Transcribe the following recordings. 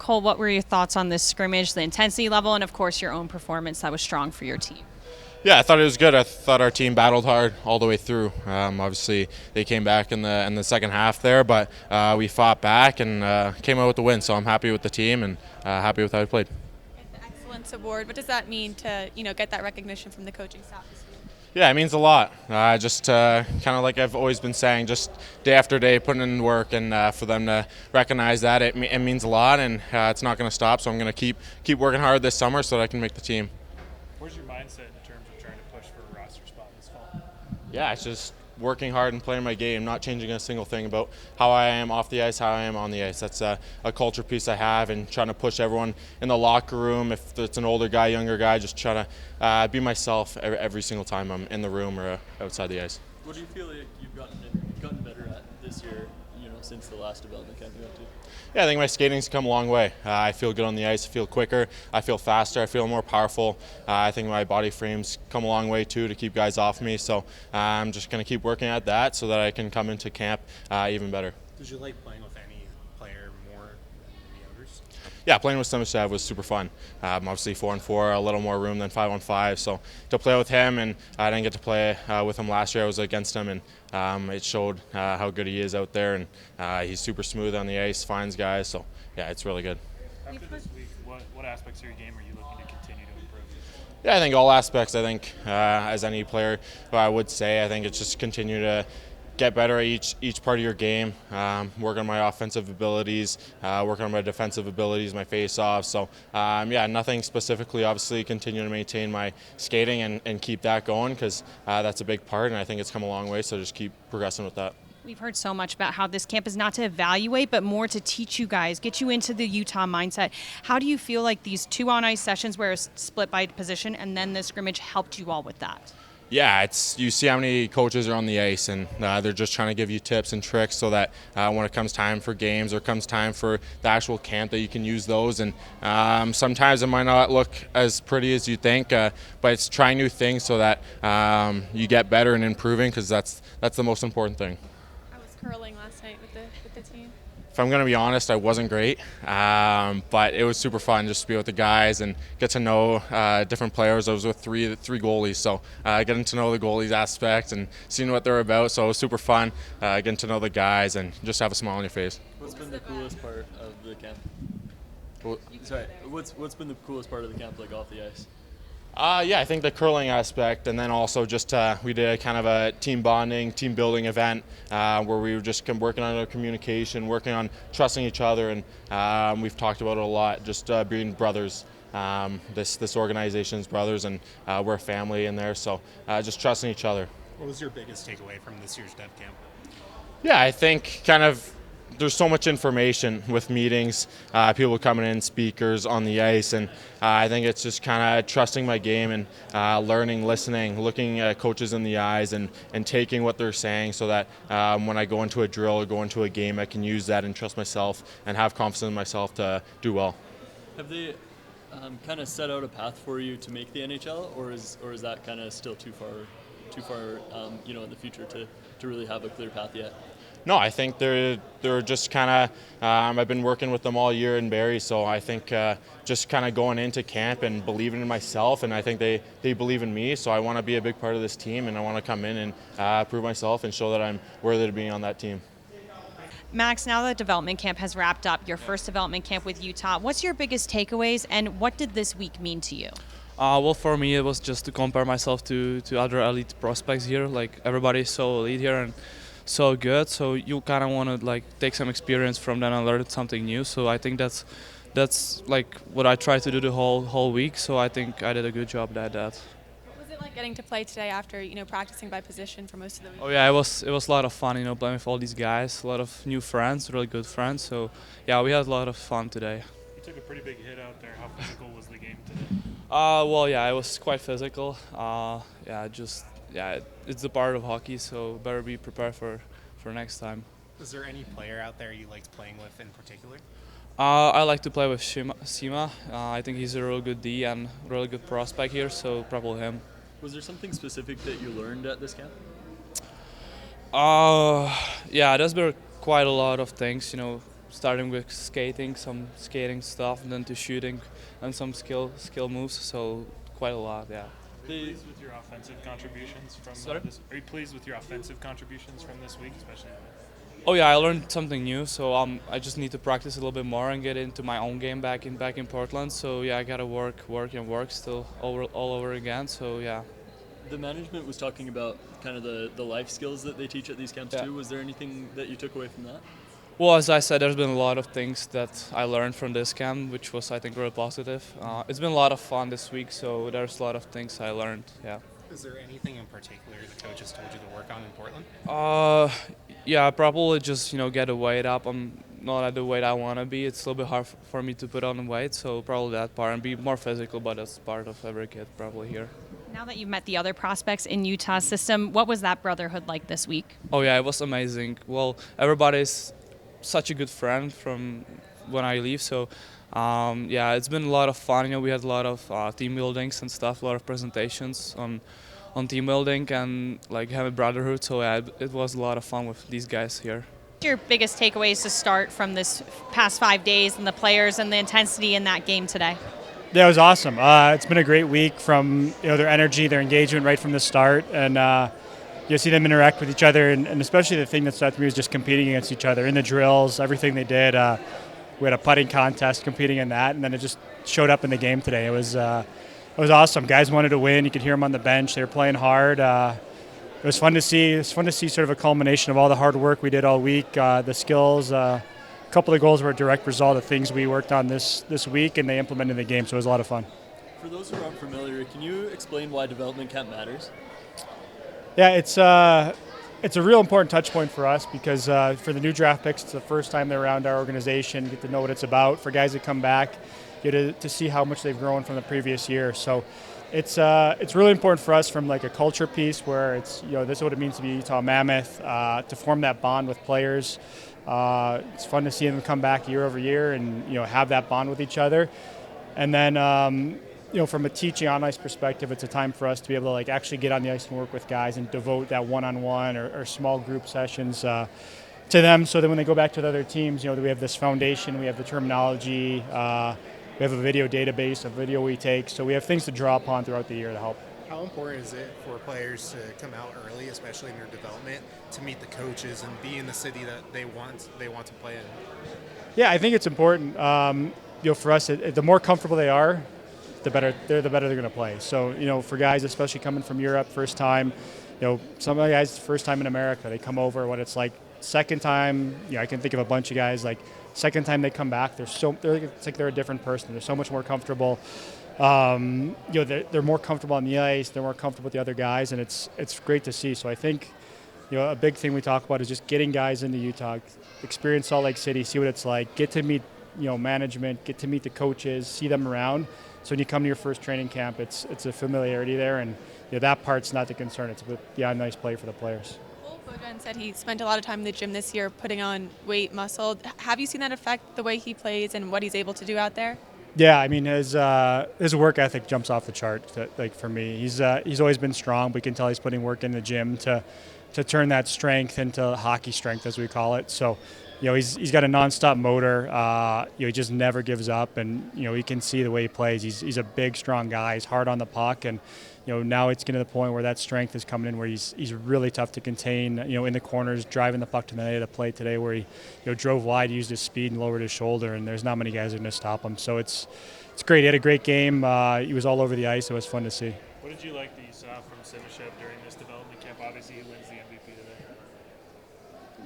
Cole, what were your thoughts on this scrimmage, the intensity level, and of course your own performance that was strong for your team? Yeah, I thought it was good. I thought our team battled hard all the way through. Obviously, they came back in the second half there, but we fought back and came out with the win. So I'm happy with the team and happy with how we played. The Excellence Award. What does that mean to get that recognition from the coaching staff this year? Yeah, it means a lot. Just kind of like I've always been saying, just day after day putting in work, and for them to recognize that, it means a lot, and it's not going to stop. So I'm going to keep working hard this summer so that I can make the team. Where's your mindset in terms of trying to push for a roster spot this fall? Yeah, it's just working hard and playing my game, not changing a single thing about how I am off the ice, how I am on the ice. That's a culture piece I have, and trying to push everyone in the locker room. If it's an older guy, younger guy, just trying to be myself every single time I'm in the room or outside the ice. What do you feel like you've gotten better at this year, since the last development camp you went to? Yeah, I think my skating's come a long way. I feel good on the ice. I feel quicker. I feel faster. I feel more powerful. I think my body frame's come a long way too to keep guys off me. So I'm just going to keep working at that so that I can come into camp even better. Did you like playing with any player more than the others? Yeah, playing with Psenicka was super fun. Obviously 4-on-4, a little more room than 5-on-5. So to play with him, and I didn't get to play with him last year. I was against him, and it showed how good he is out there. And he's super smooth on the ice, finds guys. So yeah, it's really good. After this week, what aspects of your game are you looking to continue to improve? Yeah, I think all aspects. I think as any player, I would say, I think it's just continue to get better at each part of your game, work on my offensive abilities, work on my defensive abilities, my face-offs. So, yeah, nothing specifically. Obviously, continue to maintain my skating and keep that going because that's a big part, and I think it's come a long way, so just keep progressing with that. We've heard so much about how this camp is not to evaluate, but more to teach you guys, get you into the Utah mindset. How do you feel like these 2 on-ice sessions where it's split by position and then the scrimmage helped you all with that? Yeah, you see how many coaches are on the ice, and they're just trying to give you tips and tricks so that when it comes time for games or comes time for the actual camp that you can use those. And sometimes it might not look as pretty as you think, but it's trying new things so that you get better and improving because that's the most important thing. How was curling last night with the team? If I'm going to be honest, I wasn't great, but it was super fun just to be with the guys and get to know different players. I was with three goalies, so getting to know the goalies aspect and seeing what they're about, so it was super fun getting to know the guys and just have a smile on your face. What's been the coolest part of the camp? Well, Sorry, what's been the coolest part of the camp, like off the ice? Yeah, I think the curling aspect, and then also just we did a kind of a team bonding, team building event where we were just working on our communication, working on trusting each other, and we've talked about it a lot, just being brothers. This organization's brothers, and we're a family in there, so just trusting each other. What was your biggest takeaway from this year's dev camp? Yeah, I think kind of there's so much information with meetings, people coming in, speakers on the ice, and I think it's just kind of trusting my game and learning, listening, looking at coaches in the eyes and taking what they're saying so that when I go into a drill or go into a game, I can use that and trust myself and have confidence in myself to do well. Have they kind of set out a path for you to make the NHL, or is that kind of still too far in the future to really have a clear path yet? No, I think they're just kind of. I've been working with them all year in Barrie, so I think just kind of going into camp and believing in myself, and I think they believe in me. So I want to be a big part of this team, and I want to come in and prove myself and show that I'm worthy to be on that team. Max, now that development camp has wrapped up, your first development camp with Utah, what's your biggest takeaways, and what did this week mean to you? Well, for me, it was just to compare myself to other elite prospects here. Like, everybody's so elite here and so good, so you kind of want to like take some experience from them and learn something new. So I think that's like what I tried to do the whole week. So I think I did a good job at that. What was it like getting to play today after practicing by position for most of the week? Oh yeah, it was a lot of fun. Playing with all these guys, a lot of new friends, really good friends. So yeah, we had a lot of fun today. You took a pretty big hit out there. How physical was the game today? Well, yeah, it was quite physical. It's a part of hockey, so better be prepared for next time. Was there any player out there you liked playing with in particular? I like to play with Sima. I think he's a really good D and really good prospect here, so probably him. Was there something specific that you learned at this camp? Yeah, there's been quite a lot of things. starting with some skating stuff, and then to shooting and some skill moves. So quite a lot, yeah. Are you pleased with your offensive contributions from Sorry? Are you pleased with your offensive contributions from this week, especially? Oh yeah, I learned something new, so I just need to practice a little bit more and get into my own game back in Portland. So yeah, I gotta work still all over again. So yeah. The management was talking about kind of the life skills that they teach at these camps Yeah. too. Was there anything that you took away from that? Well, as I said, there's been a lot of things that I learned from this camp, which was, I think, really positive. It's been a lot of fun this week, so there's a lot of things I learned, yeah. Is there anything in particular the coaches told you to work on in Portland? Yeah, probably just, get the weight up. I'm not at the weight I want to be. It's a little bit hard for me to put on the weight, so probably that part, and be more physical, but that's part of every kid probably here. Now that you've met the other prospects in Utah's system, what was that brotherhood like this week? Oh yeah, it was amazing. Well, everybody's such a good friend from when I leave, so yeah, it's been a lot of fun. We had a lot of team buildings and stuff, a lot of presentations on team building and like having brotherhood. So yeah, it was a lot of fun with these guys here. What's your biggest takeaways to start from this past 5 days and the players and the intensity in that game today? Yeah, it was awesome. It's been a great week from their energy, their engagement right from the start, and you see them interact with each other, and especially the thing that stood out to me was just competing against each other in the drills, everything they did. We had a putting contest competing in that, and then it just showed up in the game today. It was awesome. Guys wanted to win. You could hear them on the bench. They were playing hard. It was fun to see. It was fun to see sort of a culmination of all the hard work we did all week, the skills. A couple of goals were a direct result of things we worked on this week, and they implemented in the game, so it was a lot of fun. For those who aren't familiar, can you explain why development camp matters? Yeah, it's a real important touch point for us because for the new draft picks, it's the first time they're around our organization, get to know what it's about. For guys that come back, get to see how much they've grown from the previous year. So it's really important for us from like a culture piece where it's this is what it means to be Utah Mammoth, to form that bond with players. It's fun to see them come back year over year and have that bond with each other. And then from a teaching on ice perspective, it's a time for us to be able to like actually get on the ice and work with guys and devote that one-on-one or small group sessions to them. So that when they go back to the other teams, we have this foundation, we have the terminology, we have a video database, a video we take. So we have things to draw upon throughout the year to help. How important is it for players to come out early, especially in their development, to meet the coaches and be in the city that they want to play in? Yeah, I think it's important. For us, the more comfortable they are, the better they're going to play. So for guys, especially coming from Europe, first time, some of the guys first time in America, they come over. What it's like second time, I can think of a bunch of guys like second time they come back, it's like they're a different person. They're so much more comfortable. They're more comfortable on the ice. They're more comfortable with the other guys, and it's great to see. So I think a big thing we talk about is just getting guys into Utah, experience Salt Lake City, see what it's like, get to meet management, get to meet the coaches, see them around. So when you come to your first training camp, it's a familiarity there, and that part's not the concern. It's a nice play for the players. Beaudoin said he spent a lot of time in the gym this year putting on weight, muscle. Have you seen that affect the way he plays and what he's able to do out there? Yeah, I mean his work ethic jumps off the chart. Like for me, he's always been strong. We can tell he's putting work in the gym to turn that strength into hockey strength, as we call it. So, he's got a nonstop motor. He just never gives up, and you can see the way he plays. He's a big, strong guy. He's hard on the puck, and now it's getting to the point where that strength is coming in, where he's really tough to contain. In the corners, driving the puck to the net at a play today where he drove wide, used his speed, and lowered his shoulder, and there's not many guys that are going to stop him. So it's great. He had a great game. He was all over the ice. It was fun to see. What did you like that you saw from Psenicka during this development camp? Obviously, he wins the MVP today.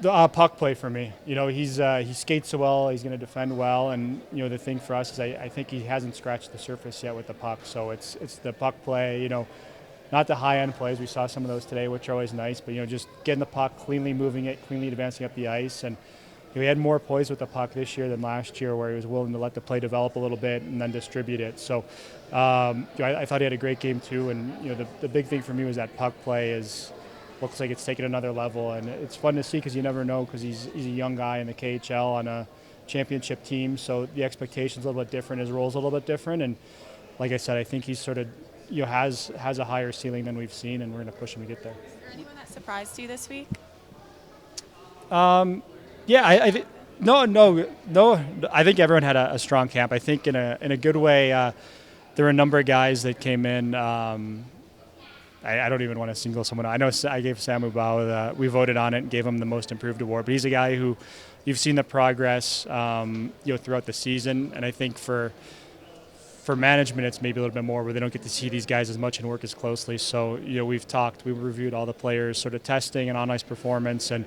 The puck play for me. He skates so well. He's going to defend well, and the thing for us is I think he hasn't scratched the surface yet with the puck. So it's the puck play. Not the high end plays. We saw some of those today, which are always nice. But just getting the puck, cleanly moving it, cleanly advancing up the ice, and he had more poise with the puck this year than last year, where he was willing to let the play develop a little bit and then distribute it. So I thought he had a great game too. And the big thing for me was that puck play looks like it's taken another level, and it's fun to see because you never know, because he's a young guy in the KHL on a championship team, so the expectation's a little bit different, his role's a little bit different, and like I said, I think he's sort of has a higher ceiling than we've seen, and we're going to push him to get there. Is there anyone that surprised you this week? Yeah, No. I think everyone had a strong camp. I think in a good way. There were a number of guys that came in. I don't even want to single someone out. I know I gave Samu Bao we voted on it and gave him the most improved award. But he's a guy who you've seen the progress throughout the season, and I think for management it's maybe a little bit more where they don't get to see these guys as much and work as closely. So we've reviewed all the players' sort of testing and on ice performance, and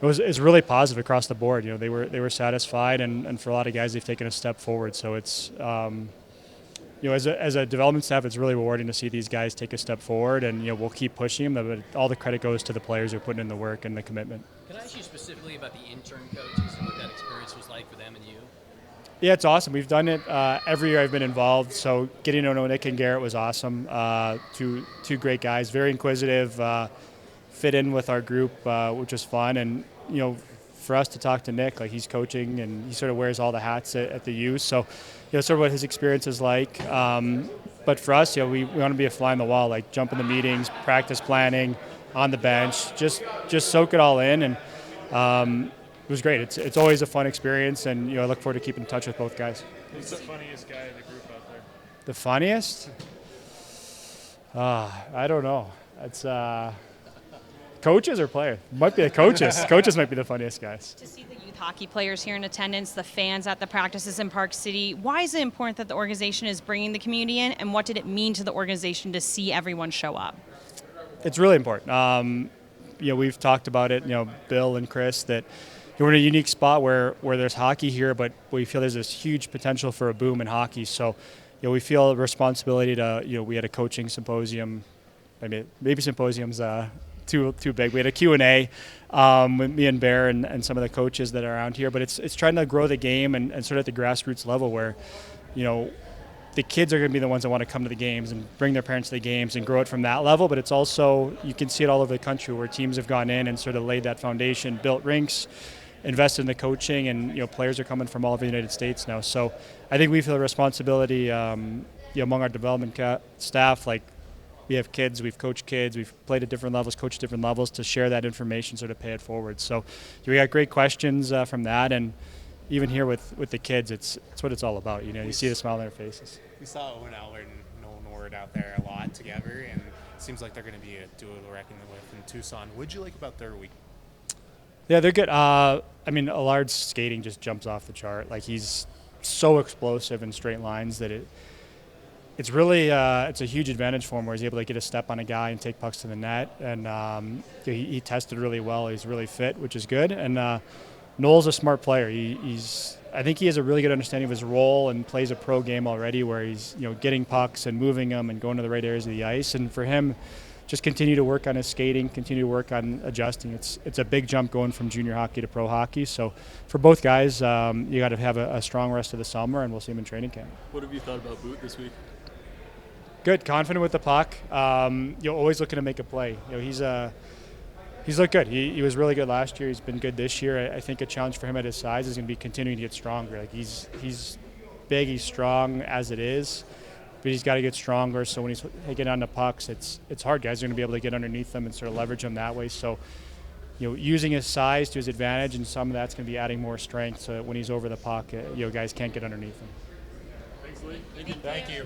it's really positive across the board. They were satisfied, and for a lot of guys they've taken a step forward. So it's as a development staff, it's really rewarding to see these guys take a step forward, and we'll keep pushing them. But all the credit goes to the players who are putting in the work and the commitment. Can I ask you specifically about the intern coaches and what that experience was like for them and you? Yeah, it's awesome. We've done it every year I've been involved. So getting to know Nick and Garrett was awesome. Two great guys, very inquisitive, fit in with our group, which was fun. And for us to talk to Nick, like he's coaching and he sort of wears all the hats at the U. So sort of what his experience is like. But for us, we want to be a fly on the wall, like jump in the meetings, practice planning, on the bench, just soak it all in. And it was great. It's always a fun experience, and I look forward to keeping in touch with both guys. Who's the funniest guy in the group out there? The funniest? I don't know. It's coaches or players? Might be the coaches. Coaches might be the funniest guys. To see the youth hockey players here in attendance, the fans at the practices in Park City, why is it important that the organization is bringing the community in, and what did it mean to the organization to see everyone show up? It's really important. We've talked about it, Bill and Chris, that we're in a unique spot where there's hockey here, but we feel there's this huge potential for a boom in hockey. So, we feel a responsibility to, we had a coaching symposium, maybe symposium's too big. We had a Q&A with me and Bear and some of the coaches that are around here, but it's trying to grow the game and sort of at the grassroots level where, the kids are going to be the ones that want to come to the games and bring their parents to the games and grow it from that level. But it's also, you can see it all over the country where teams have gone in and sort of laid that foundation, built rinks, invested in the coaching, and players are coming from all over the United States now. So I think we feel a responsibility among our development staff. Like, we have kids, we've coached kids, we've played at different levels, coached different levels, to share that information, sort of pay it forward. So we got great questions from that, and even here with the kids, it's what it's all about. You see the smile on their faces. We saw Owen Eller and Nolan Nord out there a lot together, and it seems like they're going to be a duo to reckon with in Tucson. What'd you like about their week? Yeah, they're good. Allard's skating just jumps off the chart. Like, he's so explosive in straight lines that it's really it's a huge advantage for him where he's able to get a step on a guy and take pucks to the net. And he tested really well. He's really fit, which is good. And Noel's a smart player. I think he has a really good understanding of his role and plays a pro game already where he's getting pucks and moving them and going to the right areas of the ice. And for him, just continue to work on his skating, continue to work on adjusting. It's a big jump going from junior hockey to pro hockey. So for both guys, you got to have a strong rest of the summer, and we'll see him in training camp. What have you thought about Boot this week? Good, confident with the puck. Always looking to make a play. He's looked good. He was really good last year. He's been good this year. I think a challenge for him at his size is going to be continuing to get stronger. Like, he's big, he's strong as it is, but he's got to get stronger. So when he's taking on the pucks, it's hard. Guys are going to be able to get underneath them and sort of leverage them that way. So, using his size to his advantage, and some of that's going to be adding more strength. So that when he's over the puck, guys can't get underneath him. Thanks, Lee. Thank you.